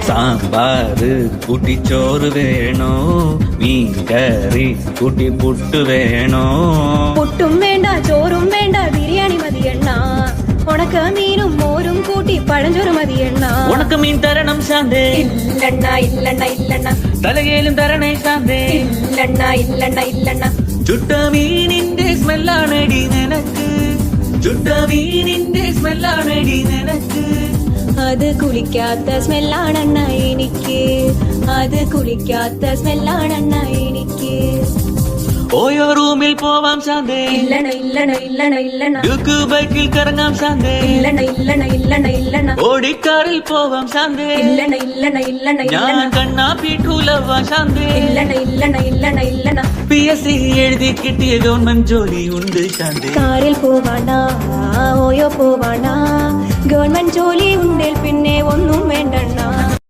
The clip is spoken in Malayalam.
സാമ്പാറ് കൂട്ടിച്ചോറ് വേണോ മീൻ കറി കൂട്ടി പുട്ട് വേണോ പുട്ടും വേണ്ട ചോറും വേണ്ട ബിരിയാണി മതിയെണ്ണ ഉണക്ക മീനും മോരും കൂട്ടി പഴഞ്ചോറ് മതിയെണ്ണ ഉണക്ക മീൻ തരണം ശാന്തേ ഇല്ലണ്ണ ഇല്ലണ്ണ ഇല്ലണ്ണ തലകേലും തരണേ ശാന്തേ ഇല്ലണ്ണ ഇല്ലണ്ണ ഇല്ലണ്ണ ചുട്ട മീനിന്റെ സ്മെല്ലാണടി നിനക്ക് ചുട്ട മീനിന്റെ സ്മെല്ലാണടി നിനക്ക് അത് കുളിക്കാത്ത സ്മെല്ലാണെണ്ണ എനിക്ക് അത് കുളിക്കാത്ത സ്മെല്ലാണെണ്ണ എനിക്ക് ഓയോ റൂമിൽ പോവാം ശാന്തേ ഇല്ലണ ഇല്ലണ ഇല്ലണ ഇല്ലണ ഡ്യൂക്ക് ബൈക്കിൽ കറങ്ങാം ശാന്തേ ഇല്ലണ ഇല്ലണ ഇല്ലണ ഇല്ലണ ഓടിക്കാറിൽ പോവാം ശാന്തേ ഇല്ലണ ഇല്ലണ ഇല്ലണ ഞാൻ ഇല്ലണ കണ്ണാ പീഠൂലവാ ശാന്തേ ഇല്ലണ ഇല്ലണ ഇല്ലണ ഇല്ലണ PSC എഴുതി കിട്ടിയ ഗവൺമെന്റ് ജോലി ഉണ്ട് ശാന്തേ കാറിൽ പോവാണ ഓയോ പോവാണ ഗവൺമെന്റ് ജോലി ഉണ്ടേൽ പിന്നെ ഒന്നും വേണ്ടണ്ണ